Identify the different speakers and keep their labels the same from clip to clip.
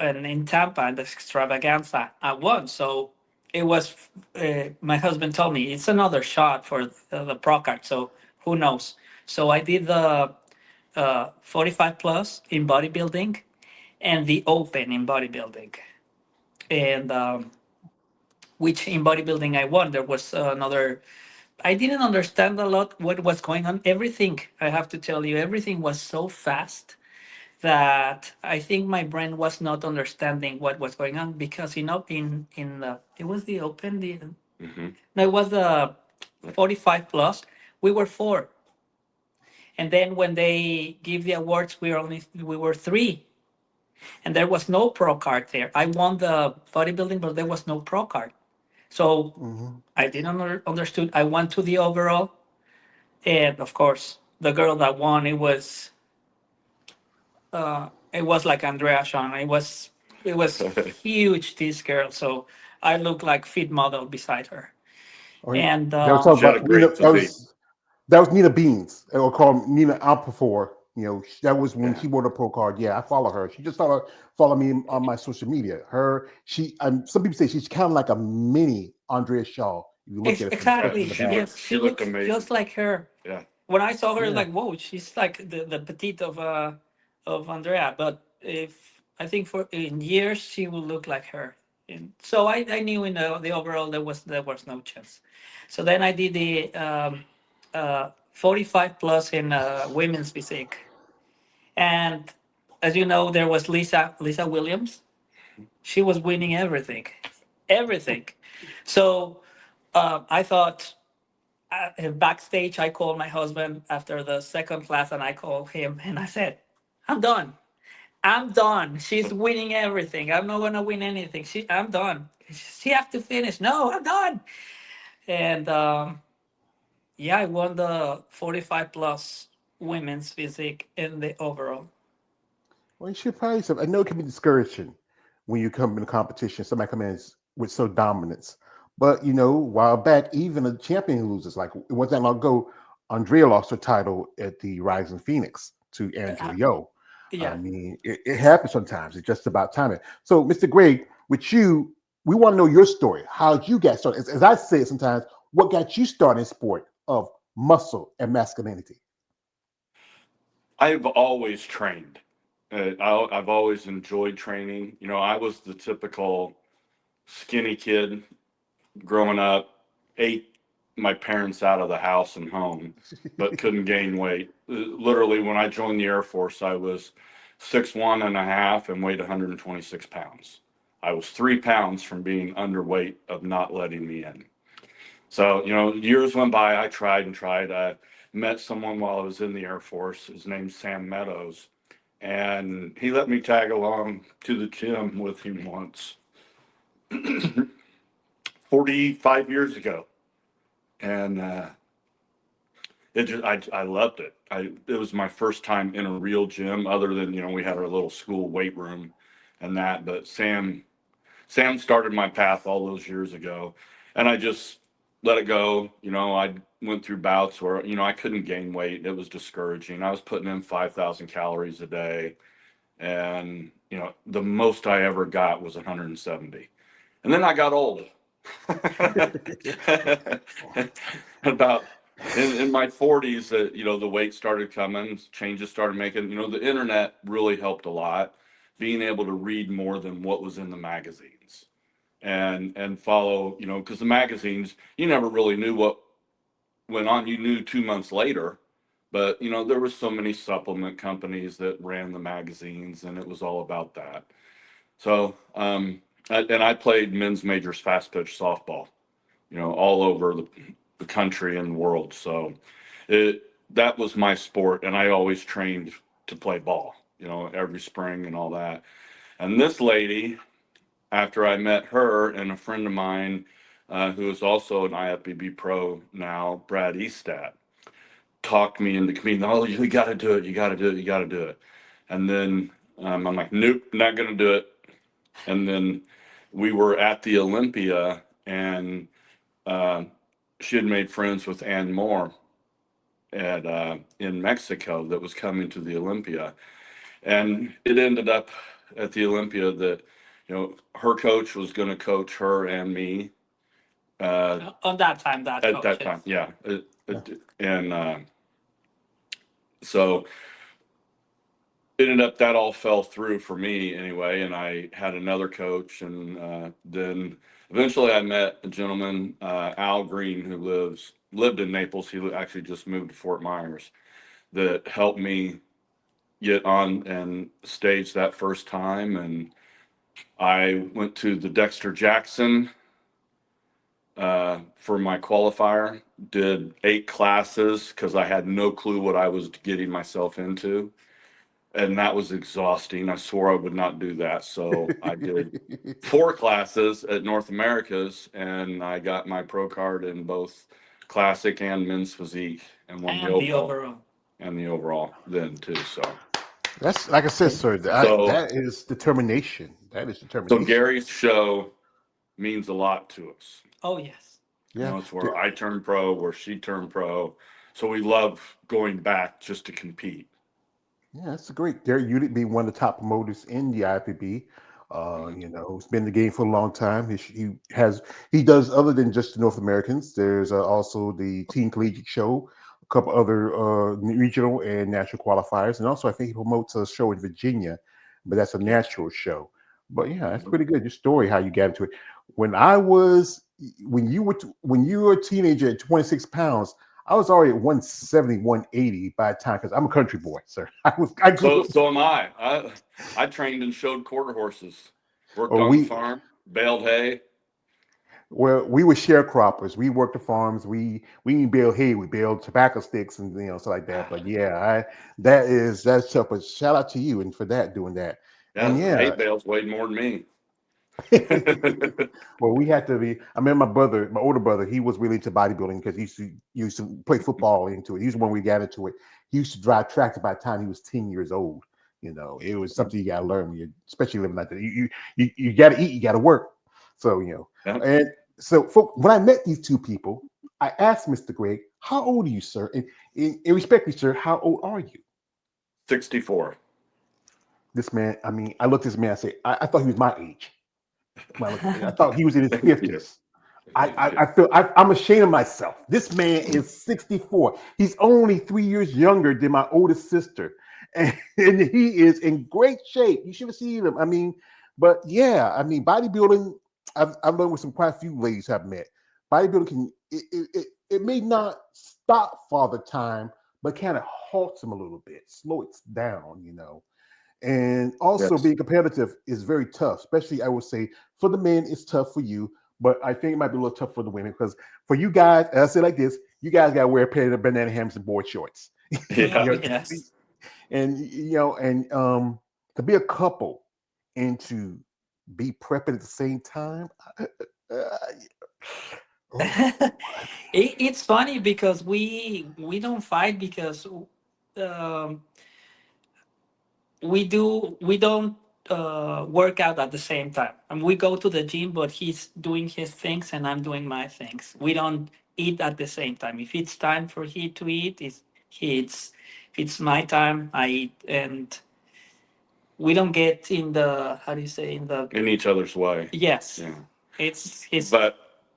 Speaker 1: and in Tampa in the extravaganza, I won. So it was. My husband told me it's another shot for the pro card. So who knows? So I did the 45 plus in bodybuilding and the open in bodybuilding, and which in bodybuilding I won. There was another. I didn't understand a lot what was going on. Everything, I have to tell you, everything was so fast that I think my brain was not understanding what was going on, because in the, it was the open, the no, it was the 45 plus. We were four, and then when they give the awards, we were three, and there was no pro card there. I won the bodybuilding, but there was no pro card, so
Speaker 2: Hmm.
Speaker 1: I didn't understood. I went to the overall, and of course, the girl that won, it was like Andrea Sean. It was huge, this girl. So I look like fit model beside her.
Speaker 2: Oh,
Speaker 1: And
Speaker 2: that was talking
Speaker 3: She had a
Speaker 2: about Nina.
Speaker 3: great physique.
Speaker 2: That was Nina Beans, or called Nina Alpafor. That was when
Speaker 3: Yeah.
Speaker 2: she wore the pro card. Yeah, I follow her. She just follow me on my social media. Some people say she's kind of like a mini Andrea Shaw. If you look at it
Speaker 1: exactly,
Speaker 2: from the
Speaker 3: She
Speaker 2: back.
Speaker 3: looked
Speaker 1: yes,
Speaker 3: she
Speaker 1: she
Speaker 3: looked
Speaker 1: looks
Speaker 3: amazing.
Speaker 1: just like her.
Speaker 3: Yeah.
Speaker 1: When I saw her,
Speaker 2: Yeah.
Speaker 1: like, whoa, she's like the petite of Andrea. But if I think for in years she will look like her. And so I knew in the overall there was no chance. So then I did the 45 plus in women's physique. And as you know, there was Lisa Williams. She was winning everything, everything. So I thought, backstage, I called my husband after the second class, and I called him and I said, "I'm done. I'm done. She's winning everything. I'm not gonna win anything. I'm done. She have to finish. No, I'm done." And yeah, I won the 45 plus women's physique in the overall.
Speaker 2: Well, you should probably. I know it can be discouraging when you come in a competition. Somebody come in with so dominance, but a while back, even a champion loses. Like it wasn't that long ago, Andrea lost her title at the Rising Phoenix to Angela
Speaker 1: Uh,
Speaker 2: Yo. I
Speaker 1: yeah.
Speaker 2: mean, it happens sometimes. It's just about timing. So, Mr. Gray, with you, we want to know your story. How you got started? As I say sometimes, what got you started in sport of muscle and masculinity?
Speaker 3: I've always trained. I've always enjoyed training. I was the typical skinny kid growing up, ate my parents out of the house and home, but couldn't gain weight. Literally, when I joined the Air Force, I was 6'1" and a half and weighed 126 pounds. I was 3 pounds from being underweight of not letting me in. So, years went by. I tried and tried. I met someone while I was in the Air Force. His name's Sam Meadows. And he let me tag along to the gym with him once, 45 years ago. And I loved it. It was my first time in a real gym, other than we had our little school weight room and that. But Sam started my path all those years ago, and I just let it go. I went through bouts where I couldn't gain weight. It was discouraging. I was putting in 5,000 calories a day, and the most I ever got was 170. And then I got old. About in my 40s, that the weight started coming, changes started making. The internet really helped a lot, being able to read more than what was in the magazines, and follow, because the magazines, you never really knew what went on. You knew 2 months later, but there was so many supplement companies that ran the magazines, and it was all about that. So and I played men's majors fast pitch softball, all over the country and the world. So that was my sport, and I always trained to play ball, every spring and all that. And this lady, after I met her and a friend of mine, who is also an IFBB pro now, Brad Estat, talked me into competing. Oh, you got to do it. You got to do it. You got to do it. And then I'm like, nope, not going to do it. And then we were at the Olympia, and uh, she had made friends with Ann Moore at in Mexico that was coming to the Olympia, and it ended up at the Olympia that, her coach was going to coach her and me.
Speaker 1: On that time, that
Speaker 3: At
Speaker 1: coach,
Speaker 3: that time,
Speaker 1: yes.
Speaker 3: yeah.
Speaker 2: Yeah.
Speaker 3: And so ended up that all fell through for me anyway. And I had another coach, and then eventually I met a gentleman, Al Green, who lived in Naples. He actually just moved to Fort Myers, that helped me get on and stage that first time. And I went to the Dexter Jackson for my qualifier, did 8 classes because I had no clue what I was getting myself into. And that was exhausting. I swore I would not do that. So I did 4 classes at North America's, and I got my pro card in both classic and men's physique, and won the
Speaker 1: And the
Speaker 3: overall
Speaker 1: overall.
Speaker 3: then too.
Speaker 2: That's like I said, sir.
Speaker 3: So,
Speaker 2: That is determination. That is
Speaker 3: so
Speaker 2: determination.
Speaker 3: Gary's show means a lot to us.
Speaker 1: Oh yes.
Speaker 2: Yeah.
Speaker 3: It's where I turned pro, where she turned pro. So we love going back just to compete.
Speaker 2: Yeah, that's great. Gary Udick being one of the top promoters in the IFBB.
Speaker 3: Mhm.
Speaker 2: He's been in the game for a long time. He does other than just the North Americans. There's also the Teen Collegiate Show, a couple other regional and national qualifiers, and also I think he promotes a show in Virginia, but that's a
Speaker 3: Yes.
Speaker 2: natural show. But yeah, that's
Speaker 3: Mhm.
Speaker 2: pretty good. Your story, how you got into it. When I was when you were a teenager at 26 pounds, I was already at 170, 180 by the time, because I'm a country boy, sir. I grew
Speaker 3: So
Speaker 2: up.
Speaker 3: so am I. I trained and showed quarter horses, worked
Speaker 2: Oh,
Speaker 3: on the
Speaker 2: we
Speaker 3: farm, baled hay.
Speaker 2: well, we were sharecroppers. We worked the farms. We didn't bale hay. We baled tobacco sticks and stuff like that. But yeah, that's tough. But shout out to you and for that doing that.
Speaker 3: Yeah,
Speaker 2: And
Speaker 3: the hay
Speaker 2: yeah,
Speaker 3: bales weighed more than me.
Speaker 2: well, we had to be. I remember my older brother, he was really into bodybuilding because he used to play football into it. He was when we got into it. He used to drive tractor by the time he was 10 years old. It was something you gotta learn when you, especially living like that. You gotta eat, you gotta work. So
Speaker 3: Yeah,
Speaker 2: and so when I met these two people, I asked Mr. Greg, "How old are you, sir?" And in respect, sir, how old are you?
Speaker 3: 64.
Speaker 2: This man, I mean, I looked at this man. I said, I thought he was my age. When I looked at him, I thought he was in his
Speaker 3: Thank you.
Speaker 2: 50s. I feel I'm ashamed of myself. This man is 64. He's only 3 years younger than my oldest sister, and he is in great shape. You should have seen him. I mean, but yeah, I mean, bodybuilding. I've learned with some quite a few ladies I've met. Bodybuilding it may not stop father time, but kind of halts him a little bit, slow it down. And also
Speaker 3: Yes.
Speaker 2: being competitive is very tough, especially I would say for the men, it's tough for you, but I think it might be a little tough for the women because for you guys, I say like this, you guys gotta wear a pair of banana hams and board shorts.
Speaker 3: Yeah.
Speaker 1: Oh yes.
Speaker 2: And to be a couple and to be prepping at the same time. uh, oh,
Speaker 1: It's funny because we don't fight because um, we don't work out at the same time. And we go to the gym, but he's doing his things and I'm doing my things. We don't eat at the same time. If it's time for he to eat, he eats. If it's my time, I eat. And we don't get in the, how do you say, in the,
Speaker 3: In each other's way.
Speaker 1: yes,
Speaker 3: Yeah.
Speaker 1: it's his.
Speaker 3: But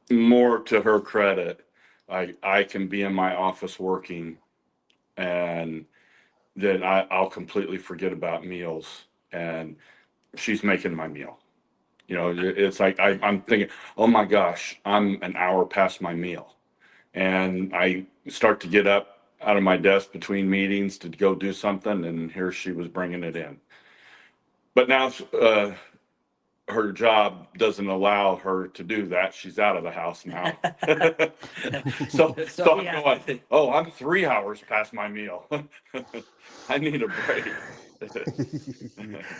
Speaker 3: more to her credit, I can be in my office working, and then I'll completely forget about meals, and she's making my meal. It's like I'm thinking, oh my gosh, I'm an hour past my meal. And I start to get up out of my desk between meetings to go do something, and here she was bringing it in. But now her job doesn't allow her to do that. She's out of the house now. so
Speaker 1: So
Speaker 3: so
Speaker 1: he
Speaker 3: I'm
Speaker 1: has
Speaker 3: going,
Speaker 1: to.
Speaker 3: oh, I'm 3 hours past my meal. I need a break.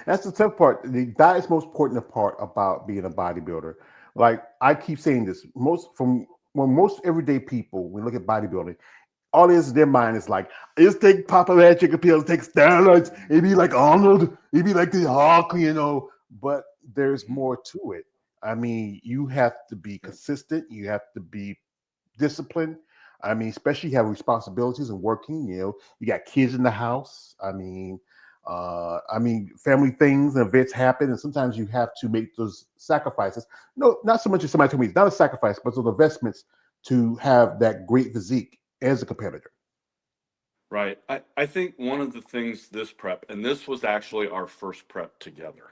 Speaker 2: That's the tough part. That is most important part about being a bodybuilder. Like I keep saying this, most everyday people, when we look at bodybuilding, all is in their mind is like, just take Papa Mad chicken pills, take steroids, it'd be like Arnold, it'd be like the Hulk. But there's more to it. I mean, you have to be consistent, you have to be disciplined. I mean, especially you have responsibilities and working, you got kids in the house. I mean, I mean, family things and events happen, and sometimes you have to make those sacrifices. No, not so much as somebody told me, it's not a sacrifice, but those investments to have that great physique as a competitor.
Speaker 3: Right. I think one of the things this prep, and this was actually our first prep together,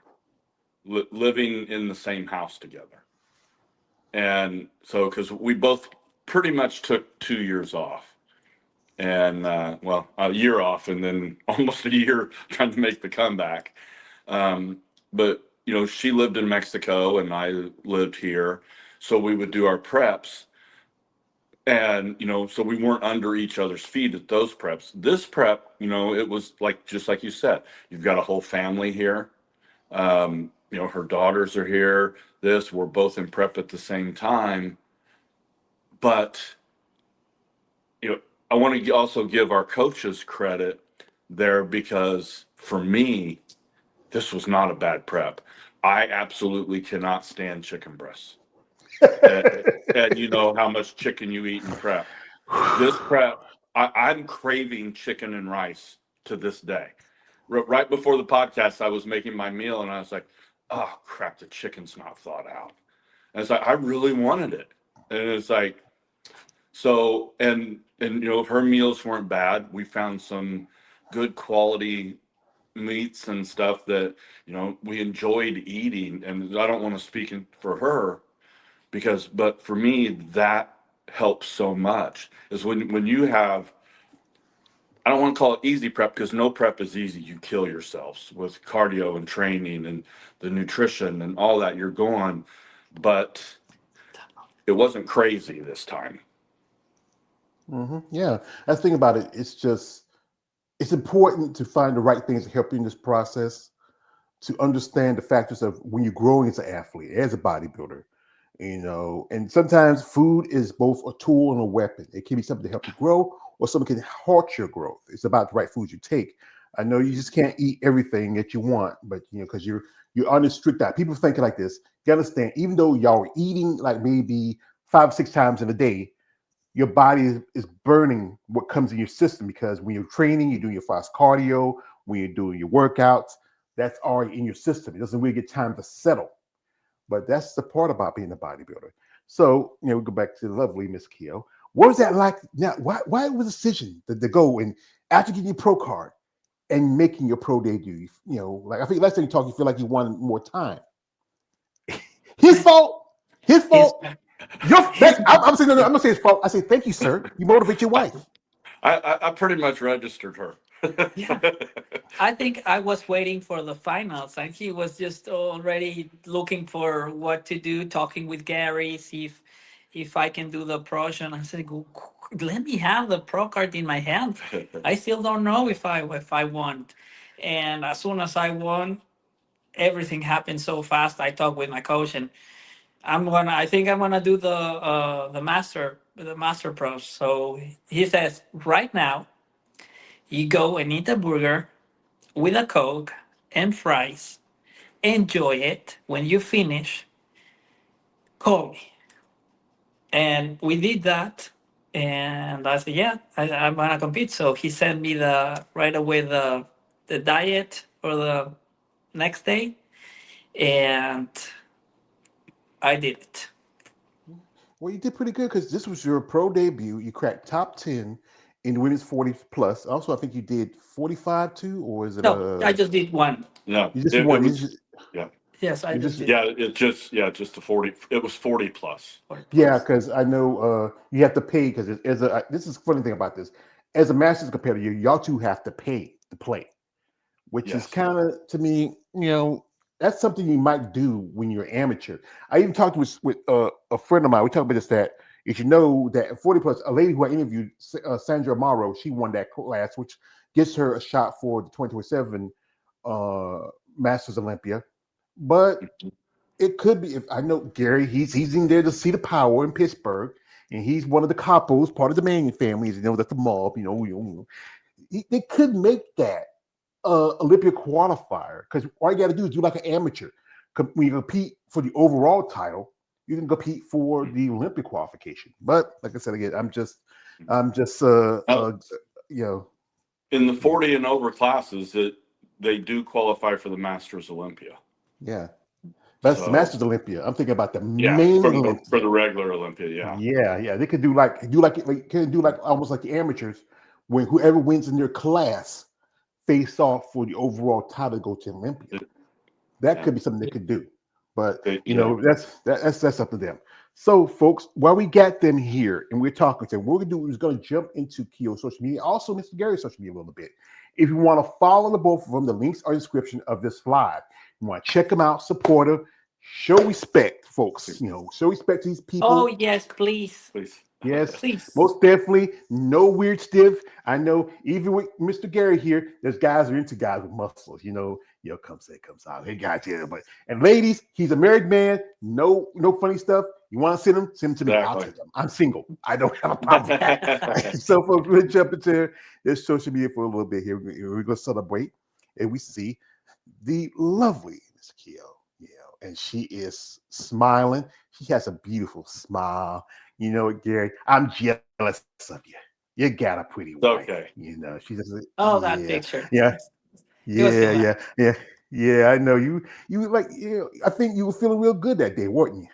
Speaker 3: living in the same house together. And so, because we both pretty much took 2 years off, and well, a year off, and then almost a year trying to make the comeback. But she lived in Mexico, and I lived here, so we would do our preps, and so we weren't under each other's feet at those preps. This prep, it was like just like you said, you've got a whole family here. Her daughters are here. We're both in prep at the same time, but you know, I want to also give our coaches credit there, because for me, this was not a bad prep. I absolutely cannot stand chicken breasts. And you know how much chicken you eat in prep. This prep, I'm craving chicken and rice to this day. Right before the podcast, I was making my meal and I was like, oh crap, the chicken's not thawed out. And it's like, I really wanted it. And it's like, so, and her meals weren't bad. We found some good quality meats and stuff that, we enjoyed eating. And I don't want to speak for her, but for me, that helps so much is when you have, I don't want to call it easy prep, because no prep is easy. You kill yourselves with cardio and training and the nutrition and all that you're going, but it wasn't crazy this time.
Speaker 2: Yeah, that's the thing about it. It's important to find the right things to help you in this process, to understand the factors of when you're growing as an athlete, as a bodybuilder, and sometimes food is both a tool and a weapon. It can be something to help you grow, or something can halt your growth. It's about the right foods you take. I know you just can't eat everything that you want, but because you're on a strict diet. People think like this. You understand, even though y'all are eating like maybe 5 or 6 times in a day, your body is burning what comes in your system, because when you're training, you're doing your fast cardio, when you're doing your workouts, that's already in your system. It doesn't really get time to settle. But that's the part about being a bodybuilder. So, we go back to the lovely Miss Keo. What was that like? Now, why was the decision to go and after getting your pro card and making your pro debut? Like I think last time you talked, you feel like you wanted more time. His fault. His
Speaker 1: His,
Speaker 2: fault.
Speaker 1: his,
Speaker 2: I'm saying no, no, I'm gonna say his fault. I say thank you, sir. You motivate your wife.
Speaker 3: I pretty much registered her.
Speaker 1: yeah. I think I was waiting for the finals, and he was just already looking for what to do, talking with Gary, see if I can do the pros. And I said, Let me have the pro card in my hand. I still don't know if I won." And as soon as I won, everything happened so fast. I talked with my coach, and I think I'm gonna do the master pros. So he says, right now, you go and eat a burger with a Coke and fries. Enjoy it. When you finish, call me. And we did that. And I said, yeah, I'm gonna compete. So he sent me right away the diet for the next day, and I did it.
Speaker 2: Well, you did pretty good because this was your pro debut. You cracked top 10 in the women's 40 plus. Also, I think you did 45 too, or is it
Speaker 1: No, I just did one.
Speaker 3: No,
Speaker 2: you just
Speaker 3: it
Speaker 2: won?
Speaker 3: was, yeah.
Speaker 1: Yes, I
Speaker 2: You
Speaker 1: just
Speaker 2: just
Speaker 1: did.
Speaker 3: Just the 40. It was 40 plus.
Speaker 1: 40
Speaker 2: Yeah,
Speaker 1: plus.
Speaker 2: because I know you have to pay because this is the funny thing about this. As a masters competitor, y'all two have to pay to play, which is
Speaker 3: Yes.
Speaker 2: kind of to me, that's something you might do when you're amateur. I even talked with a friend of mine. We talked about this that you should know that at 40 plus, a lady who I interviewed, Sandra Morrow, she won that class, which gives her a shot for the 2027 Masters Olympia. But it could be if I know Gary, he's in there to see the power in Pittsburgh, and he's one of the capos, part of the Manning family. That's the mob. They could make that Olympia qualifier because all you got to do is do like an amateur. When you compete for the overall title, you can compete for the Olympic qualification. But like I said again, I'm just
Speaker 3: Uh,
Speaker 2: you know
Speaker 3: in the 40 and over classes, they do qualify for the Masters Olympia.
Speaker 2: Yeah. That's the
Speaker 3: So
Speaker 2: Masters Olympia. I'm thinking about the
Speaker 3: yeah,
Speaker 2: main
Speaker 3: for
Speaker 2: Olympia.
Speaker 3: the regular Olympia, yeah.
Speaker 2: Yeah, yeah. They could can do like almost like the amateurs, when whoever wins in their class face off for the overall title to go to Olympia. That
Speaker 3: Yeah.
Speaker 2: could be something they could do. But
Speaker 3: Yeah.
Speaker 2: that's up to them. So, folks, while we got them here and we're talking to them, what we're gonna do is gonna jump into Keo's social media, also Mr. Gary's social media a little bit. If you want to follow the both of them, the links are in the description of this live. You want to check them out, support them, show respect, folks. Show respect to these
Speaker 1: Oh,
Speaker 2: people.
Speaker 1: yes, please.
Speaker 3: Please.
Speaker 2: Yes,
Speaker 1: Please.
Speaker 2: most definitely. No weird stiff. I know even with Mr. Gary here, there's guys who are into guys with muscles. Come say, comes out. Hey guys here. And ladies, he's a married man. No funny stuff. You want to send him to me. I'll
Speaker 3: Exactly.
Speaker 2: take them. I'm single. I don't have a problem. So folks, we're gonna jump into this social media for a little bit here. We're gonna celebrate and we see the lovely Miss Keo. And she is smiling. She has a beautiful smile. You know what, Gary? I'm jealous of you. You got a pretty wife.
Speaker 3: Okay.
Speaker 2: She just,
Speaker 1: Oh, that
Speaker 2: yeah,
Speaker 1: picture.
Speaker 2: yeah,
Speaker 1: It was
Speaker 2: yeah,
Speaker 1: hilarious.
Speaker 2: yeah, yeah, yeah. I know you. You like, I think you were feeling real good that day, weren't you?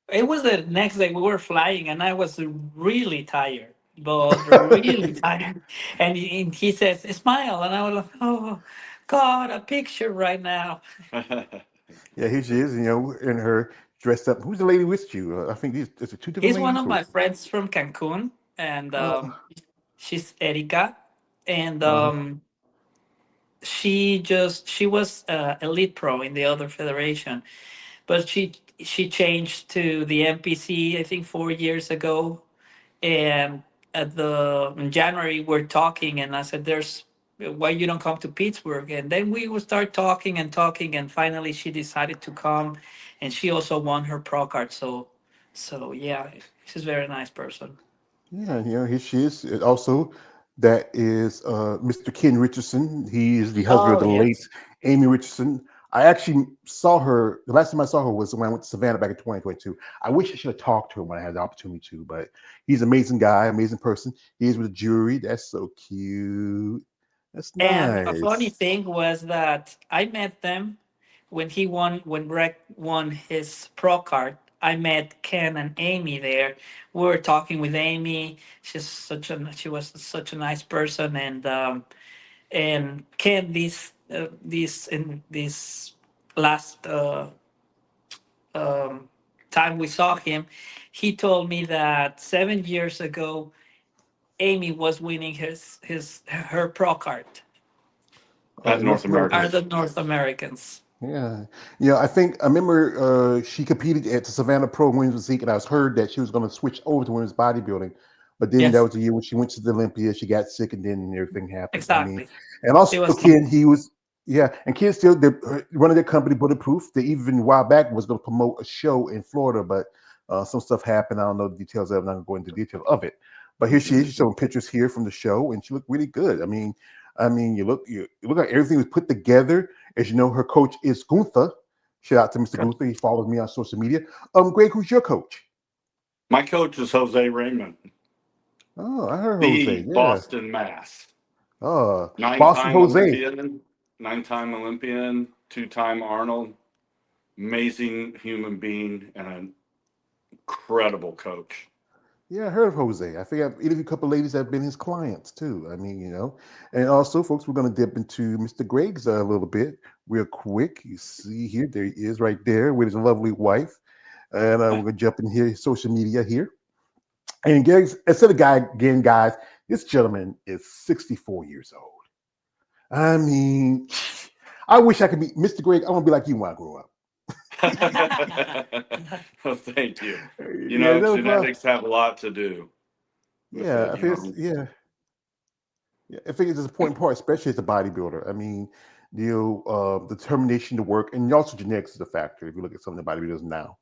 Speaker 1: It was the next day we were flying, and I was really tired, but really tired. And he says, "Smile," and I was like, "Oh, God, a picture right now."
Speaker 2: Yeah, here she is. In her dressed up. Who's the lady with you? I think these are two different
Speaker 1: He's one
Speaker 2: ladies.
Speaker 1: of my friends from Cancun, and
Speaker 2: Uh,
Speaker 1: she's Erika, and
Speaker 2: uh,
Speaker 1: she was elite pro in the other federation, but she changed to the MPC I think 4 years ago, and at the in January we're talking, and I said, "There's why you don't come to Pittsburgh?" And then we would start talking and talking, and finally she decided to come, and she also won her pro card. So yeah, she's a very nice person.
Speaker 2: Yeah, here she is. Also, that is Mr. Ken Richardson. He is the husband of
Speaker 1: Oh
Speaker 2: the late
Speaker 1: yes,
Speaker 2: Amy Richardson. I actually saw her. The last time I saw her was when I went to Savannah back in 2022. I wish I should have talked to him when I had the opportunity to, but he's an amazing guy, amazing person. He is with a jury. That's so cute. That's
Speaker 1: and a funny
Speaker 2: nice.
Speaker 1: thing was that I met them when Breck won his pro card. I met Ken and Amy there. We were talking with Amy. She was such a nice person, and Ken this last um, time we saw him, he told me that 7 years ago Amy was winning her pro card.
Speaker 3: At
Speaker 2: The
Speaker 3: North
Speaker 2: North
Speaker 1: Are
Speaker 2: American.
Speaker 3: Americans.
Speaker 1: the North Americans?
Speaker 2: Yeah, I remember she competed at the Savannah Pro Women's Physique, and I was heard that she was going to switch over to women's bodybuilding, but then that
Speaker 1: Yes,
Speaker 2: was the year when she went to the Olympia. She got sick, and then everything happened. I mean,
Speaker 1: exactly.
Speaker 2: and also
Speaker 1: She was
Speaker 2: Ken, and Ken still running their company, Bulletproof. They even a while back was going to promote a show in Florida, but some stuff happened. I don't know the details of it. I'm not going to go into detail of it. But here she is. She's showing pictures here from the show, and she looked really good. I mean, you look like everything was put together. As you know, her coach is Gunther. Shout out to Mr.
Speaker 3: Okay.
Speaker 2: Gunther. He follows me on social media. Greg, who's your coach?
Speaker 3: My coach is Jose Raymond,
Speaker 2: Oh, I heard
Speaker 3: the
Speaker 2: Jose. Yeah.
Speaker 3: Boston Mass.
Speaker 2: Boston
Speaker 3: Nine-time
Speaker 2: Jose.
Speaker 3: Olympian, nine-time Olympian, two-time Arnold. Amazing human being and an incredible coach.
Speaker 2: Yeah, I heard of Jose. I think I've interviewed a couple of ladies that have been his clients too. And also, folks, we're going to dip into Mr. Greg's a little bit real quick. You see here, there he is right there with his lovely wife. And we're going to jump in here, social media here. And Greg's, instead of guy, again, guys, this gentleman is 64 years old. I mean, I wish I could be Mr. Greg. I want to be like you when I grow up.
Speaker 3: Well, thank you.
Speaker 2: Yeah, no problem.
Speaker 3: Genetics have a lot to do with
Speaker 2: Yeah,
Speaker 3: it.
Speaker 2: I think I think it's an important part, especially as a bodybuilder. I mean, determination to work, and also genetics is a factor. If you look at some of the bodybuilders now,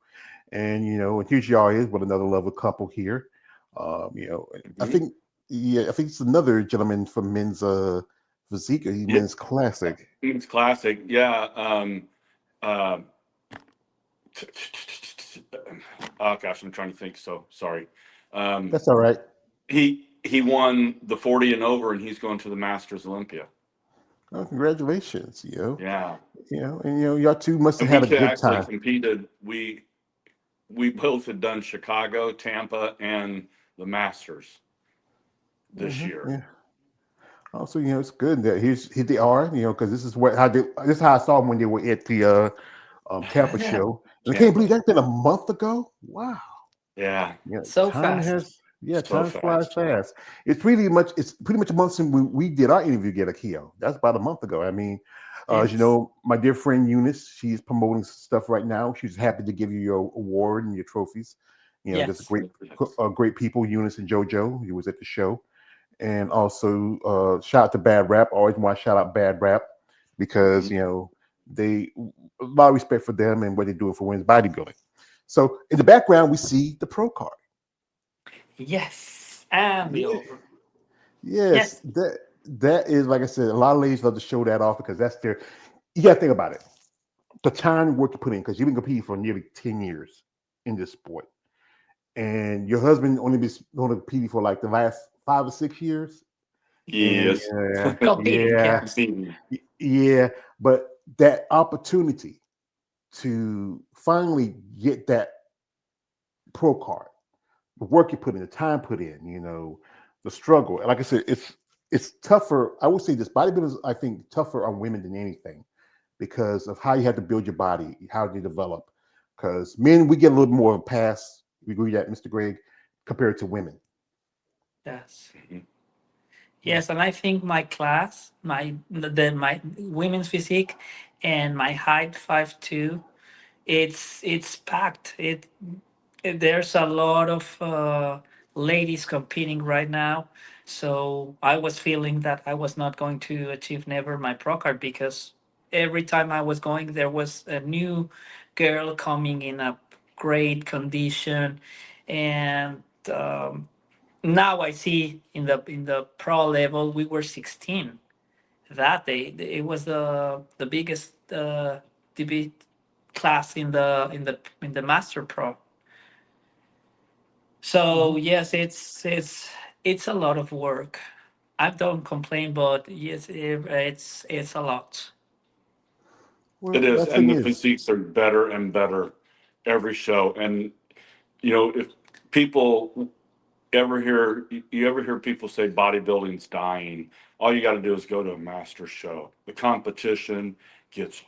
Speaker 2: and here's y'all is with another level couple here. I
Speaker 3: Mhm.
Speaker 2: think, I think it's another gentleman from men's physique,
Speaker 3: Yeah,
Speaker 2: men's classic.
Speaker 3: it's classic. Yeah. Uh, oh gosh, I'm trying to think. So sorry. Um,
Speaker 2: That's all right.
Speaker 3: he won the 40 and over, and he's going to the Masters Olympia.
Speaker 2: Oh, congratulations,
Speaker 3: Yeah.
Speaker 2: and y'all two must have
Speaker 3: And we
Speaker 2: had a
Speaker 3: could
Speaker 2: good
Speaker 3: actually
Speaker 2: time.
Speaker 3: competed. We both had done Chicago, Tampa, and the Masters this year.
Speaker 2: Yeah. Also, it's good that here they are, because this is how I saw them when they were at the Tampa show. And I can't believe
Speaker 3: Tampa.
Speaker 2: that's been a month ago. Wow.
Speaker 3: Yeah.
Speaker 1: So fast.
Speaker 3: So
Speaker 2: Time flies
Speaker 3: fast.
Speaker 2: fast. It's pretty much a month since we did our interview get a Keo. That's about a month ago. I mean, as you
Speaker 1: Yes.
Speaker 2: know, my dear friend Eunice, she's promoting stuff right now. She's happy to give you your award and your trophies. There's
Speaker 1: Yes.
Speaker 2: great people, Eunice and JoJo. He was at the show, and also shout out to Bad Rap. I always want to shout out Bad Rap because
Speaker 3: Mhm.
Speaker 2: they a lot of respect for them and what they're doing for women's bodybuilding. So in the background, we see the pro card.
Speaker 1: Yes. And the
Speaker 2: Yeah.
Speaker 1: over.
Speaker 2: Yes,
Speaker 1: Yes.
Speaker 2: that is like I said. A lot of ladies love to show that off because that's their. You got to think about it. The time and work you put in because you've been competing for nearly 10 years in this sport, and your husband only competing for like the last 5 or 6 years. And
Speaker 3: Yes.
Speaker 1: Competing. Yeah.
Speaker 2: yeah, but that opportunity to finally get that pro card, the work you put in, the time put in, the struggle. Like I said, it's tougher. I would say this bodybuilding is, I think, tougher on women than anything because of how you have to build your body, how you develop. Because men, we get a little more of a pass. We agree that, Mr. Greg, compared to women.
Speaker 1: Yes.
Speaker 3: Mhm.
Speaker 2: Yeah.
Speaker 1: Yes, and I think my class, my women's physique, and my height 5'2", it's packed. There's a lot of ladies competing right now, so I was feeling that I was not going to achieve never my pro card because every time I was going, there was a new girl coming in a great condition, and now I see in the pro level we were 16 that day. It was the biggest debate class in the master pro. So
Speaker 2: Mhm.
Speaker 1: yes, it's a lot of work. I don't complain, but yes, it's a lot.
Speaker 3: It
Speaker 2: Well,
Speaker 3: is,
Speaker 2: that
Speaker 3: and
Speaker 2: thing
Speaker 3: the
Speaker 2: is.
Speaker 3: physiques are better and better every show. And if people you ever hear people say bodybuilding's dying, all you got to do is go to a master show. The competition gets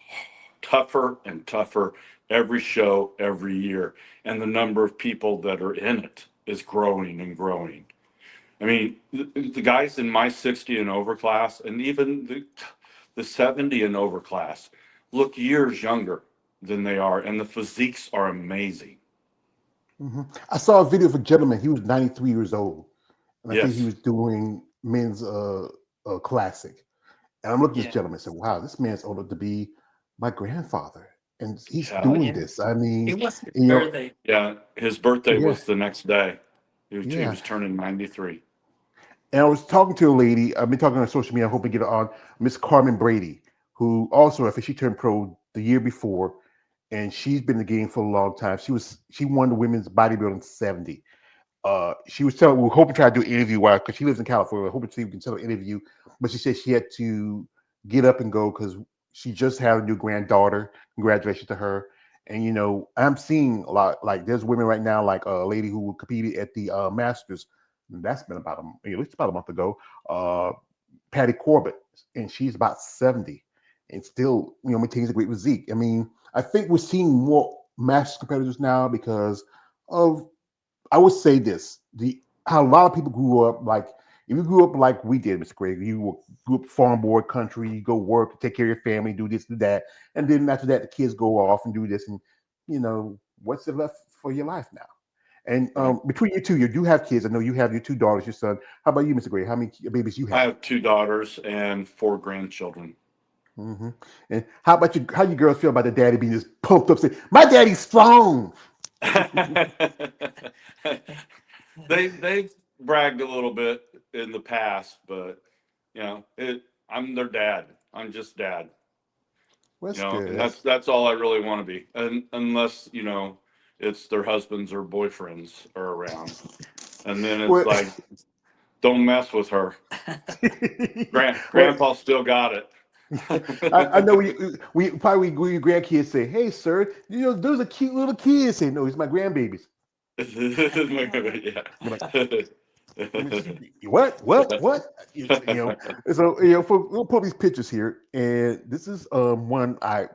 Speaker 3: tougher and tougher every show, every year, and the number of people that are in it is growing and growing. I mean, the guys in my 60 and over class, and even the 70 and over class, look years younger than they are, and the physiques are amazing.
Speaker 2: I saw a video of a gentleman. He was 93 years old, and I think he
Speaker 3: Yes.
Speaker 2: was doing men's classic. And I'm looking at this
Speaker 1: Yeah.
Speaker 2: gentleman and said, "Wow, this man's old enough to be my grandfather, and he's
Speaker 3: Yeah.
Speaker 1: Oh
Speaker 2: doing
Speaker 1: yeah.
Speaker 2: this." I mean,
Speaker 1: It was his
Speaker 2: you know,
Speaker 1: birthday.
Speaker 3: Yeah. His birthday
Speaker 2: yeah,
Speaker 3: was the next day. He
Speaker 2: yeah.
Speaker 3: was turning 93.
Speaker 2: And I was talking to a lady. I've been talking on social media. I hope to get her on, Miss Carmen Brady, who also, I think she turned pro the year before, and she's been in the game for a long time. She won the women's bodybuilding 70. She was telling we were hoping to try to do an interview while because she lives in California. We're hoping to see if we can tell an interview, but she said she had to get up and go because she just had a new granddaughter. Congratulations to her. And I'm seeing a lot like there's women right now, like a lady who competed at the Masters. That's been about at least about a month ago. Uh, Patty Corbett, and she's about 70, and still maintains a great physique. I mean, I think we're seeing more Masters competitors now because of I would say this: the how a lot of people grew up. Like if you grew up like we did, Mr. Craig, grew up farm boy country. You go work, take care of your family, do this, do that, and then after that, the kids go off and do this, and what's it left for your life now? And
Speaker 3: Right.
Speaker 2: between you two, you do have kids. I know you have your two daughters, your son. How about you, Mr. Gray? How many babies you
Speaker 3: I
Speaker 2: have?
Speaker 3: have two daughters and four grandchildren.
Speaker 2: hmm And how about you? How you girls feel about the daddy being just pumped up, saying, "My daddy's strong."
Speaker 3: They've bragged a little bit in the past, but I'm their dad. I'm just dad.
Speaker 2: That's good.
Speaker 3: And that's all I really want to be. And unless, it's their husbands or boyfriends are around. And then it's
Speaker 2: Well,
Speaker 3: like, don't mess with her.
Speaker 2: well,
Speaker 3: Grandpa still got it.
Speaker 2: I know we probably we grandkids say, "Hey, sir, those are cute little kids." Say, "No, it's my grandbabies."
Speaker 3: Yeah.
Speaker 2: You're like, what? So we'll put these pictures here, and this is one I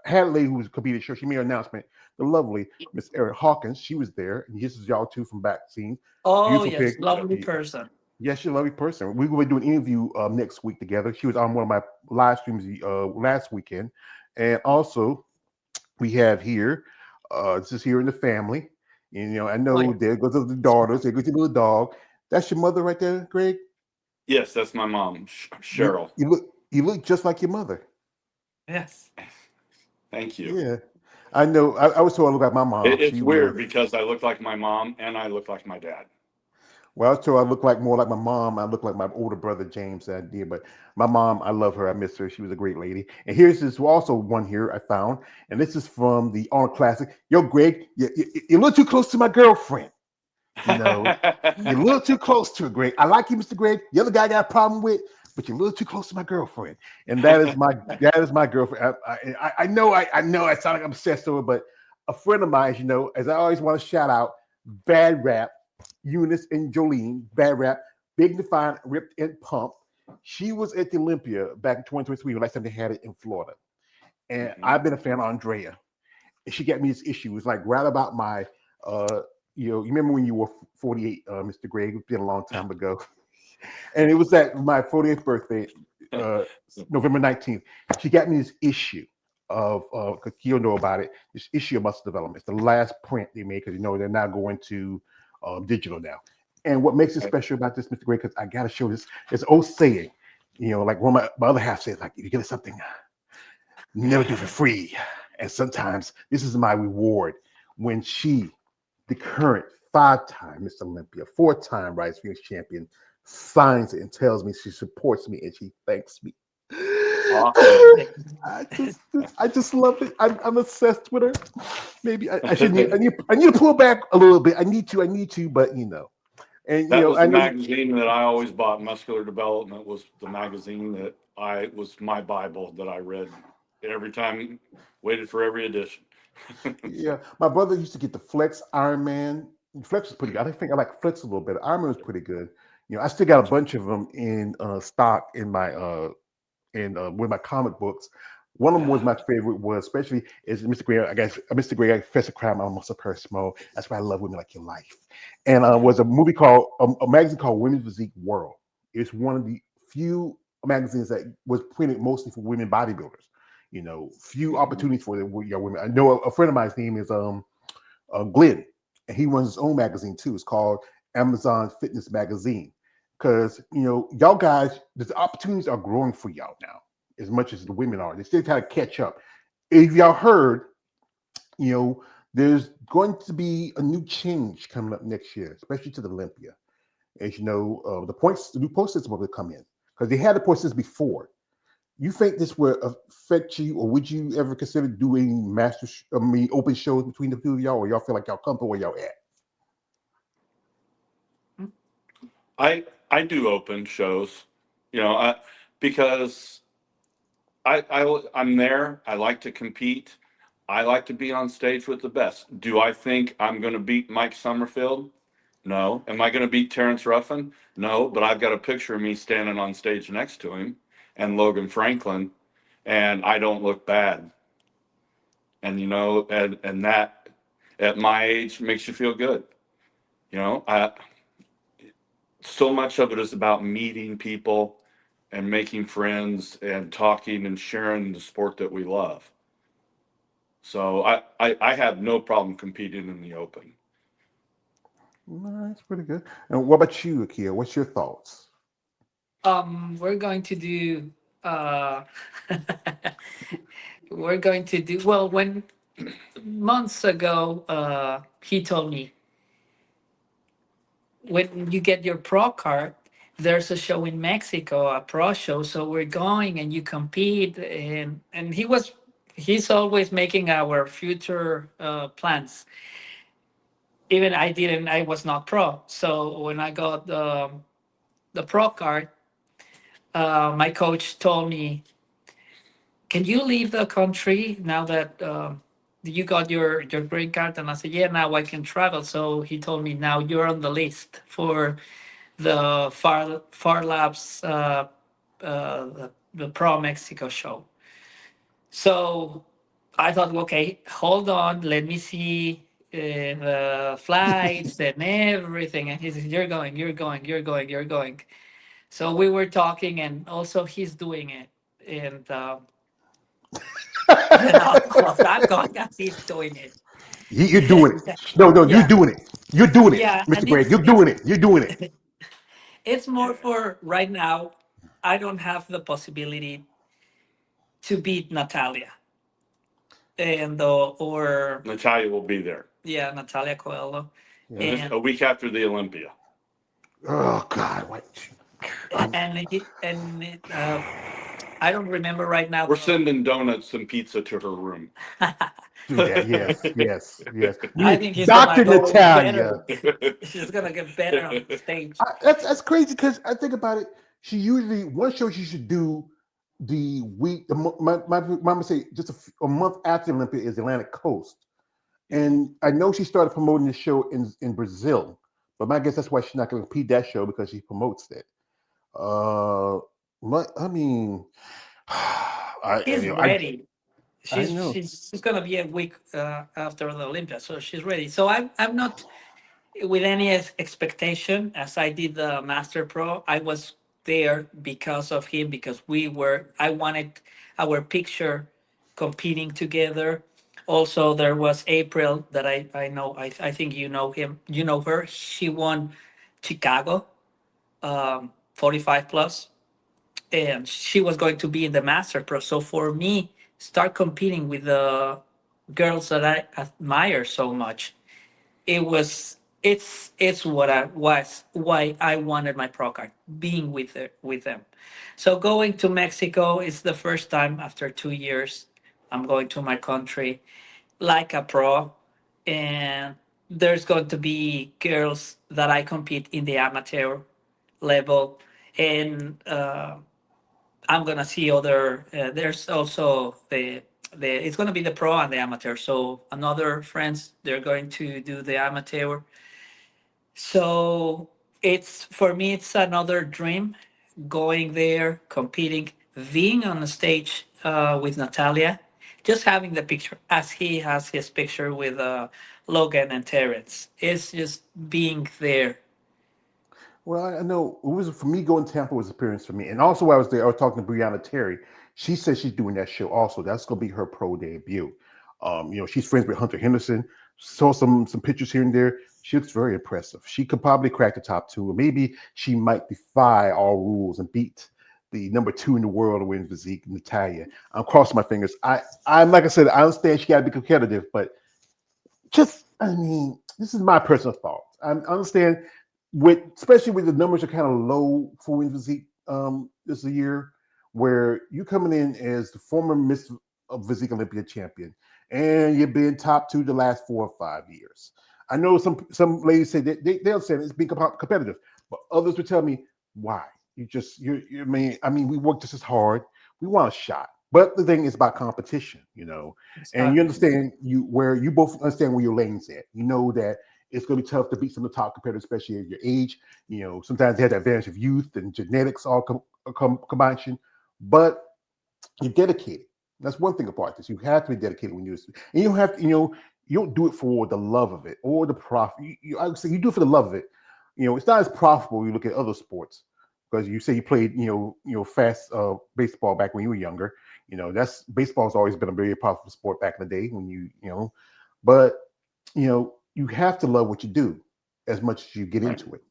Speaker 2: had a lady who was competing show. She made an announcement. The lovely Miss Erin Hawkins, she was there, and this is y'all too from back scene.
Speaker 1: Oh
Speaker 2: Beautiful
Speaker 1: yes,
Speaker 2: pic.
Speaker 1: lovely person.
Speaker 2: Yes, she's a lovely person. We will be doing an interview next week together. She was on one of my live streams last weekend, and also we have here. This is here in the family. And, I
Speaker 1: Oh
Speaker 2: know
Speaker 1: yeah.
Speaker 2: there goes the daughters. There goes the little dog. That's your mother right there, Greg.
Speaker 3: Yes, that's my mom,
Speaker 2: You
Speaker 3: Cheryl.
Speaker 2: you look just like your mother.
Speaker 1: Yes.
Speaker 3: Thank you.
Speaker 2: Yeah, I know. I was told I look like my mom.
Speaker 3: It's
Speaker 2: She
Speaker 3: weird
Speaker 2: was.
Speaker 3: because I look like my mom and I look like my dad.
Speaker 2: Well, I was told I look like more like my mom. I look like my older brother James. I did, but my mom, I love her. I miss her. She was a great lady. And here's this also one here I found, and this is from the Honor Classic. Yo, Greg, you're a little too close to my girlfriend. You know, you're a little too close to her, Greg. I like you, Mr. Greg. The other guy I got a problem with, but you're a little too close to my girlfriend, and that is my girlfriend. I know. I sound like I'm obsessed with her, but a friend of mine, as I always want to shout out, Bad Rap, Eunice and Jolene, Bad Rap, Big Defined, Ripped and Pumped. She was at the Olympia back in 2023 when last time they had it in Florida, and
Speaker 3: Mhm.
Speaker 2: I've been a fan of Andrea. And she got me this issue. It was like right about my uh you remember when you were 48, Mr. Greg? It's been a long time ago. And it was at my 40th birthday, uh November 19th. She got me this issue of because you'll know about it, this issue of muscle development. It's the last print they made because they're now going to digital now. And what makes it special about this, Mr. Greg, because I gotta show this, it's old saying, like one of my other half says, like, if you get something, never do for free. And sometimes this is my reward when she, the current 5-time Miss Olympia, 4-time Rise Phoenix champion, signs it and tells me she supports me and she thanks me.
Speaker 3: Awesome.
Speaker 2: I just love it. I'm obsessed with her. Maybe I should need I need to pull back a little bit. I need to, but and
Speaker 3: That was
Speaker 2: I
Speaker 3: the
Speaker 2: know you.
Speaker 3: magazine that I always bought. Muscular Development was the magazine that I was my Bible that I read every time, waited for every edition.
Speaker 2: Yeah, my brother used to get the Flex Iron Man. Flex was pretty good. I think I like Flex a little bit. Iron Man was pretty good. I still got a bunch of them in stock in my in with my comic books. One of them was my favorite. Was especially is Mr. Gray. I guess Mr. Gray. I confess a crime. I'm almost a person mode. That's why I love women like your life. And was a movie called a magazine called Women's Physique World. It's one of the few magazines that was printed mostly for women bodybuilders. Few
Speaker 3: Mhm.
Speaker 2: opportunities for the young women. I know a friend of mine's name is Glenn, and he runs his own magazine too. It's called Amazon Fitness Magazine. Because y'all guys, the opportunities are growing for y'all now, as much as the women are. They still kind of catch up. If y'all heard, you know, there's going to be a new change coming up next year, especially to the Olympia. As you know, the new point system will come in because they had the point system before. You think this would affect you, or would you ever consider doing open shows between the two of y'all, or y'all feel like y'all comfortable where y'all at?
Speaker 3: I do open shows, because I'm there. I like to compete. I like to be on stage with the best. Do I think I'm going to beat Mike Summerfield? No. Am I going to beat Terrence Ruffin? No. But I've got a picture of me standing on stage next to him and Logan Franklin, and I don't look bad. And that at my age makes you feel good. I so much of it is about meeting people and making friends and talking and sharing the sport that we love. So I have no problem competing in the open.
Speaker 2: No, that's pretty good. And what about you, Akia? What's your thoughts?
Speaker 1: We're going to do. Uh, we're going to do well. When months ago, he told me when you get your pro card, there's a show in Mexico, a pro show. So we're going and you compete, and he's always making our future plans. Even I was not pro. So when I got the pro card, my coach told me can you leave the country now that you got your green card? And I said, yeah, now I can travel. So he told me, now you're on the list for the Far Labs, the Pro Mexico show. So I thought, okay, hold on, let me see the flights and everything. And he said, you're going, you're going, you're going, you're going. So we were talking, and also he's doing it. And, of I'm going as he's doing it.
Speaker 2: You're doing it. No, no, you're
Speaker 1: Yeah,
Speaker 2: doing it. You're doing it,
Speaker 1: yeah.
Speaker 2: Mr.
Speaker 1: And
Speaker 2: Greg. You're doing it. You're doing it.
Speaker 1: it's more for right now. I don't have the possibility to beat Natalia and or
Speaker 3: Natalia will be there.
Speaker 1: yeah, Natalia Coelho.
Speaker 2: Yeah.
Speaker 3: And
Speaker 1: And
Speaker 3: a week after the Olympia.
Speaker 2: Oh God, what?
Speaker 1: I don't remember right now.
Speaker 3: We're sending donuts and pizza to her room.
Speaker 2: Do that. Yes, yes, yes.
Speaker 1: I think he's gonna
Speaker 2: Doctor
Speaker 1: go
Speaker 2: Natalia.
Speaker 1: better. She's gonna get better on stage.
Speaker 2: That's crazy because I think about it. She usually one show she should do the week. My mama say just a month after Olympia is Atlantic Coast, and I know she started promoting the show in Brazil, but my guess that's why she's not going to compete that show because she promotes it. Uh, I mean,
Speaker 1: She's
Speaker 2: I
Speaker 1: ready.
Speaker 2: I
Speaker 1: She's
Speaker 2: know.
Speaker 1: she's she's gonna be a week after the Olympia, so she's ready. So I'm not with any expectation as I did the Master Pro. I was there because of him, because I wanted our picture competing together. Also, there was April that I know. I think you know him. You know her. She won Chicago 45 plus, and she was going to be in the Master Pro. So for me, start competing with the girls that I admire so much, it's what I was why I wanted my pro card, being with them. So going to Mexico is the first time after 2 years I'm going to my country like a pro, and there's going to be girls that I compete in the amateur level, and I'm gonna see other. There's also the it's gonna be the pro and the amateur. So another friends they're going to do the amateur. So it's for me it's another dream, going there, competing, being on the stage with Natalia, just having the picture as he has his picture with Logan and Terrence. It's just being there.
Speaker 2: Well, I know it was for me going to Tampa was an experience for me, and also while I was there, I was talking to Brianna Terry. She said she's doing that show also. That's going to be her pro debut. She's friends with Hunter Henderson. Saw some pictures here and there. She looks very impressive. She could probably crack the top two, or maybe she might defy all rules and beat the number two in the world in women's physique, Natalia. I'm crossing my fingers. I'm like I said, I understand she got to be competitive, but I mean, this is my personal thought. I understand especially with the numbers are kind of low for women's physique this year, where you coming in as the former Miss Physique Olympia champion, and you've been top two the last 4 or 5 years. I know some ladies say they understand it's being competitive, but others would tell me why. I mean, we work just as hard. We want a shot. But the thing is about competition, and you
Speaker 1: Exactly.
Speaker 2: understand where you both understand where your lane's at. You know that it's going to be tough to beat some of the top competitors, especially at your age. Sometimes they have the advantage of youth and genetics all combination, but you're dedicated. That's one thing about this. You have to be dedicated when and you don't have to, you don't do it for the love of it or the profit. I would say you do it for the love of it. It's not as profitable when you look at other sports because you say you played, fast baseball back when you were younger. That's baseball's always been a very profitable sport back in the day when but you have to love what you do as much as you get
Speaker 3: Right.
Speaker 2: into it.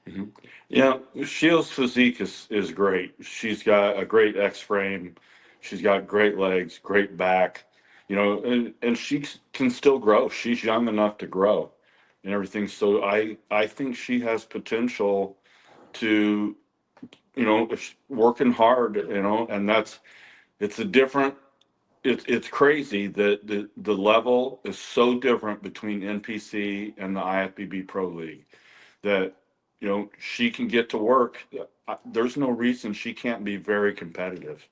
Speaker 3: Mhm. Yeah, Shield's physique is great. She's got a great X frame. She's got great legs, great back. And she can still grow. She's young enough to grow and everything. So I think she has potential to, if working hard, and it's a different. It's crazy that the level is so different between NPC and the IFBB Pro League that she can get to work. There's no reason she can't be very competitive.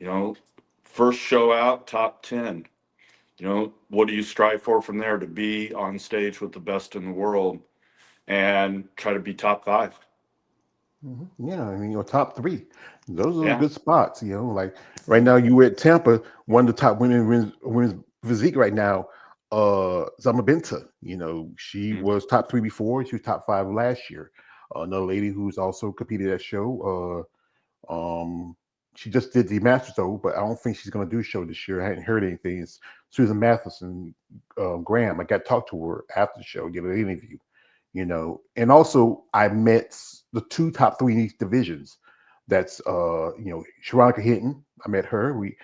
Speaker 3: You know, first show out, top 10. You know, what do you strive for from there? To be on stage with the best in the world and try to be top 5.
Speaker 2: Yeah, I mean, your top three, those are
Speaker 3: Yeah.
Speaker 2: good spots. Like right now, you at Tampa, one of the top women's physique right now. Zama Binta, she
Speaker 3: Mhm.
Speaker 2: was top three before. She was top five last year. Another lady who's also competed at show. She just did the Masters though, but I don't think she's going to do a show this year. I hadn't heard anything. It's Susan Matheson Graham. I got to talk to her after the show, get an interview. And also I met the two top three in each divisions. That's Sharonica Hinton. I met her. We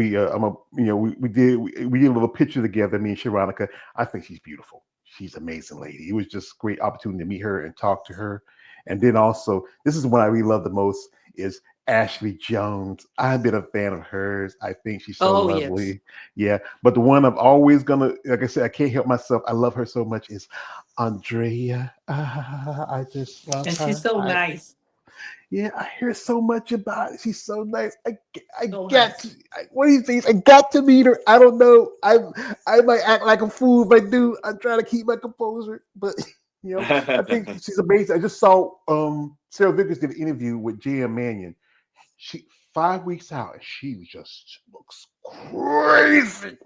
Speaker 2: did a little picture together, me and Sharonica. I think she's beautiful. She's an amazing lady. It was just a great opportunity to meet her and talk to her. And then also, this is what I really love the most is Ashley Jones. I've been a fan of hers. I think she's so
Speaker 1: Oh yes,
Speaker 2: lovely. Yeah. But the one I'm always gonna, like I said, I can't help myself. I love her so much is Andrea. I just love
Speaker 1: and she's
Speaker 2: her.
Speaker 1: so nice,
Speaker 2: Yeah, I hear so much about it. She's so nice. I
Speaker 1: so
Speaker 2: got
Speaker 1: nice.
Speaker 2: to. What do you think? I got to meet her. I don't know. I might act like a fool if I do. I'm trying to keep my composure, but I think she's amazing. I just saw Sarah Vickers did an interview with J.M. Mannion. She 5 weeks out, and she just looks crazy.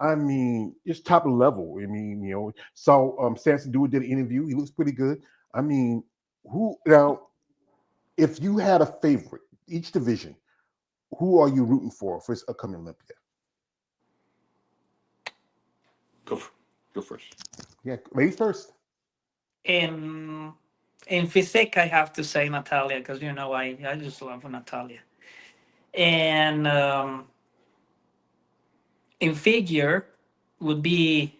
Speaker 2: I mean, it's top level. I mean, saw Samson Dewar did an interview. He looks pretty good. I mean, who now? If you had a favorite, each division, who are you rooting for this upcoming Olympia?
Speaker 3: Go, go first.
Speaker 2: Yeah, ladies first.
Speaker 1: In in physique, I have to say Natalia because I just love Natalia. And in figure would be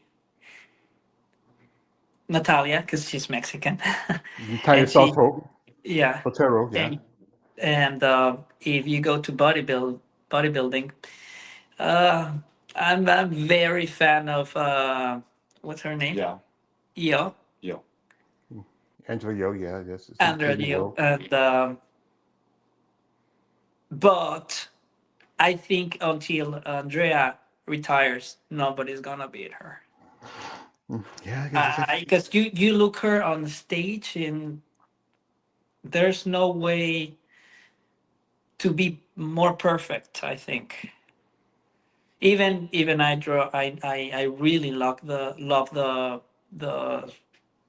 Speaker 1: Natalia because she's Mexican,
Speaker 2: Natalia
Speaker 1: and she
Speaker 2: Salto,
Speaker 1: yeah,
Speaker 2: Sotero, yeah.
Speaker 1: and if you go to bodybuilding, uh, I'm very fan of what's her name?
Speaker 3: Yeah.
Speaker 1: Io,
Speaker 3: Yeah.
Speaker 2: Angela Yo, yeah, yes, it's
Speaker 1: Andrea
Speaker 2: Katie
Speaker 1: Io,
Speaker 2: Yo.
Speaker 1: and but I think until Andrea retires, nobody's gonna beat her.
Speaker 2: Yeah, I guess it's
Speaker 1: Because you look her on the stage and there's no way to be more perfect. I think even I really the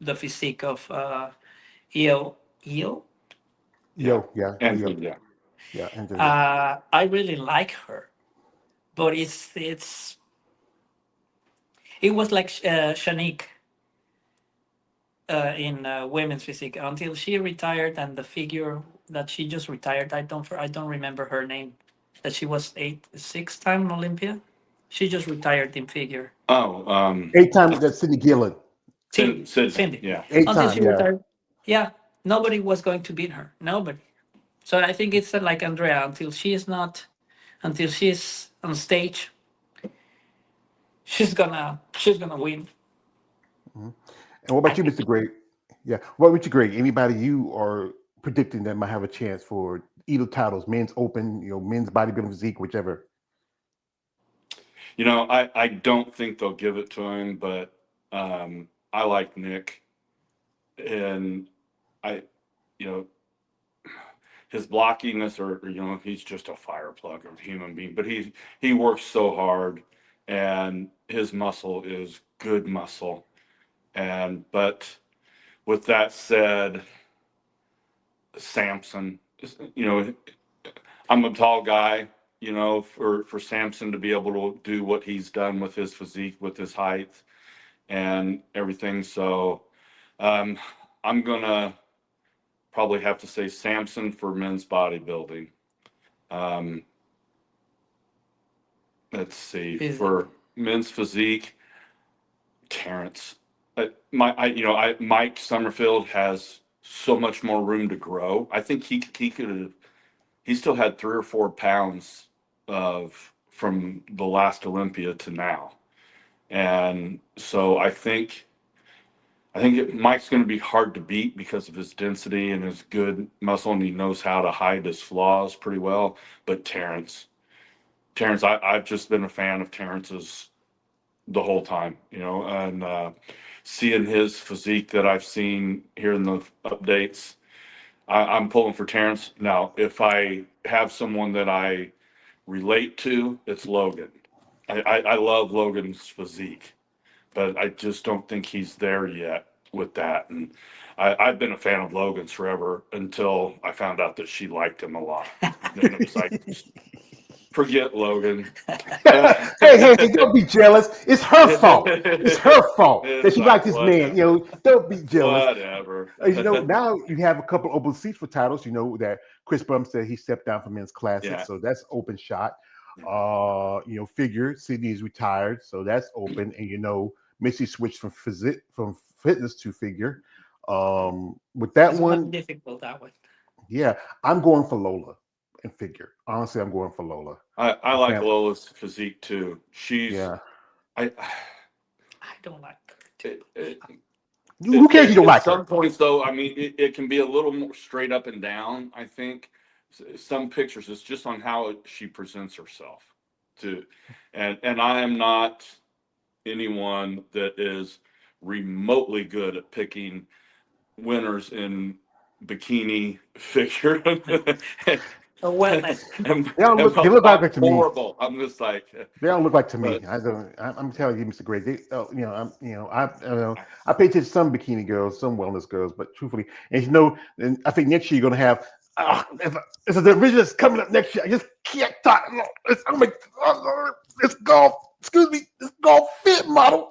Speaker 1: the physique of Io.
Speaker 3: Yeah.
Speaker 2: Yo, yeah,
Speaker 3: Andrew,
Speaker 2: Yo,
Speaker 3: yeah.
Speaker 2: yeah, Angela Yo.
Speaker 1: I really like her, but it was like Shanique in women's physique until she retired, and the figure that she just retired, I don't remember her name. That she was 6 time Olympia. She just retired in figure.
Speaker 3: Oh,
Speaker 2: 8 time that's Cindy Gillen.
Speaker 3: Sydney.
Speaker 1: Cindy.
Speaker 3: Yeah.
Speaker 2: Eight
Speaker 1: Until she
Speaker 2: time, yeah.
Speaker 1: retired, yeah, nobody was going to beat her. Nobody. So I think it's like Andrea. Until she's on stage, she's gonna win.
Speaker 2: Mhm. And what
Speaker 1: I
Speaker 2: about you,
Speaker 1: think.
Speaker 2: Mr. Gray? Yeah, what about you, Greg? Anybody you are predicting that might have a chance for either titles, men's open, men's bodybuilding physique, whichever.
Speaker 3: You know, I don't think they'll give it to him, but I like Nick, and I, you know, his blockiness, or he's just a fire plug of a human being. But he works so hard, and his muscle is good muscle. And but with that said, Samson, you know, I'm a tall guy. You know, for Samson to be able to do what he's done with his physique, with his height and everything. So um, I'm gonna probably have to say Samson for men's bodybuilding. Um, let's see,
Speaker 1: Physique.
Speaker 3: for men's physique, Terrence. Mike Summerfield has so much more room to grow. I think he could have. He still had 3 or 4 pounds of from the last Olympia to now, and so I think I think Mike's going to be hard to beat because of his density and his good muscle, and he knows how to hide his flaws pretty well. But Terrence, I've just been a fan of Terrence's the whole time, and seeing his physique that I've seen here in the updates, I'm pulling for Terrence. Now, if I have someone that I relate to, it's Logan. I love Logan's physique, but I just don't think he's there yet with that. And I've been a fan of Logan's forever until I found out that she liked him a lot. Then it was like, forget Logan.
Speaker 2: Hey, don't be jealous. It's her fault. It's her fault that
Speaker 3: It's
Speaker 2: she liked
Speaker 3: like,
Speaker 2: this man. Don't be jealous.
Speaker 3: whatever.
Speaker 2: Now you have a couple open seats for titles. That Chris Bum said he stepped down from men's classic,
Speaker 3: Yeah.
Speaker 2: so that's open shot. Figure Sydney's retired, so that's open, and Missy switched from fitness to figure. With that
Speaker 1: It's
Speaker 2: one,
Speaker 1: difficult, that one.
Speaker 2: yeah, I'm going for Lola and figure. Honestly, I'm going for Lola.
Speaker 3: I like Lola's physique too.
Speaker 2: Yeah.
Speaker 1: I don't like her too.
Speaker 2: Who cares? You don't like
Speaker 3: At
Speaker 2: her.
Speaker 3: some points, though, I mean, it can be a little more straight up and down. I think some pictures, it's just on how she presents herself. And I am not anyone that is remotely good at picking winners in bikini figure.
Speaker 1: Wellness.
Speaker 2: They look like to me.
Speaker 3: Horrible. I'm just like,
Speaker 2: They don't look like to me.
Speaker 3: but
Speaker 2: I don't. I'm telling you, Mr. Gray. I pay attention to some bikini girls, some wellness girls, but truthfully, and I think next year you're gonna have. It's a division that's coming up next year. I just can't talk. It's golf. Excuse me. It's golf fit model.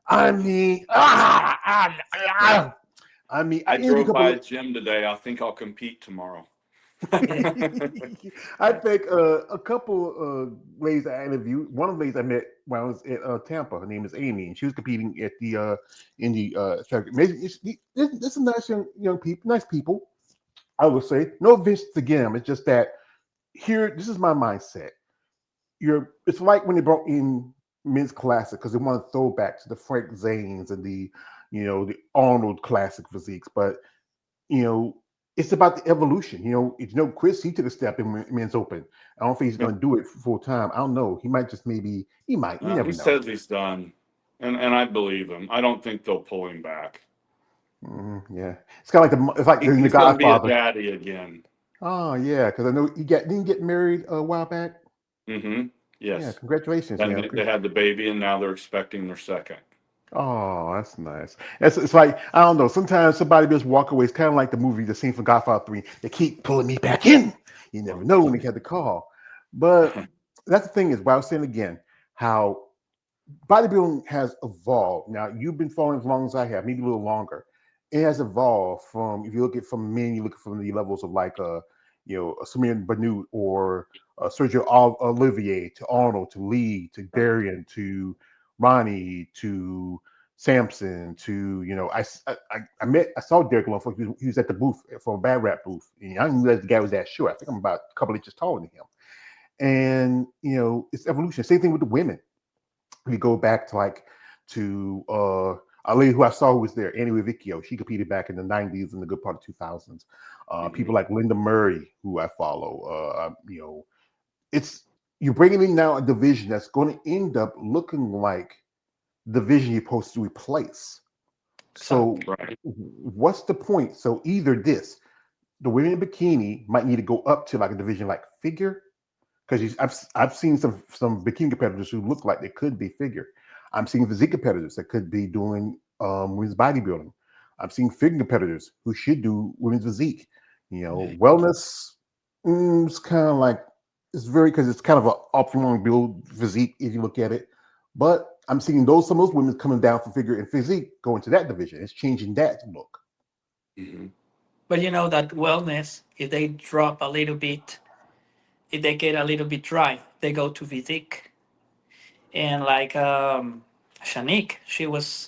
Speaker 2: I mean, I
Speaker 3: drove by a gym today. I think I'll compete tomorrow.
Speaker 2: I think a couple ladies I interviewed. One of the ladies I met when I was at Tampa. Her name is Amy, and she was competing at the in the circuit. It's a nice young people, nice people. I would say no offense to them. It's just that here, this is my mindset. It's like when they brought in men's classic because they want to throw back to the Frank Zanes and the Arnold classic physiques, but it's about the evolution. Chris, he took a step in men's open. I don't think he's going to do it full time. I don't know. He might just maybe. He might. You never know.
Speaker 3: He says he's done, and I believe him. I don't think they'll pull him back.
Speaker 2: Yeah, it's kind of like it's like
Speaker 3: He's
Speaker 2: the
Speaker 3: going to be a
Speaker 2: Godfather.
Speaker 3: daddy again.
Speaker 2: Oh yeah, because I know didn't he get married a while back.
Speaker 3: Mm-hmm. Yes.
Speaker 2: Yeah, congratulations.
Speaker 3: And they had the baby, and now they're expecting their second.
Speaker 2: Oh, that's nice. It's like, I don't know. Sometimes somebody just walk away. It's kind of like the movie, the scene from Godfather 3. They keep pulling me back in. You never know when they get the call. But that's the thing is, what I was saying again, how bodybuilding has evolved. Now, you've been following as long as I have, maybe a little longer. It has evolved from, if you look at from men, you look from the levels of like, a Samir Banut or Sergio Olivier to Arnold to Lee to Darian to Ronnie to Samson to I saw Derek Longford. He was at the booth for a Bad Rap booth. And I didn't realize the guy was that short. I think I'm about a couple inches taller than him. And it's evolution. Same thing with the women. We go back to a lady who I saw who was there, Annie Revicchio. She competed back in the 90s and the good part of 2000s. People like Linda Murray, who I follow. You're bringing in now a division that's going to end up looking like the division you're supposed to replace. So what's the point? So either the women in bikini might need to go up to like a division like figure, because I've seen some bikini competitors who look like they could be figure. I'm seeing physique competitors that could be doing women's bodybuilding. I'm seeing figure competitors who should do women's physique. Wellness is kind of like, because it's kind of an up-long build physique if you look at it. But I'm seeing some of those women coming down from figure and physique going to that division. It's changing that look.
Speaker 1: Mm-hmm. But that wellness, if they drop a little bit, if they get a little bit dry, they go to physique. And like Shanique, she was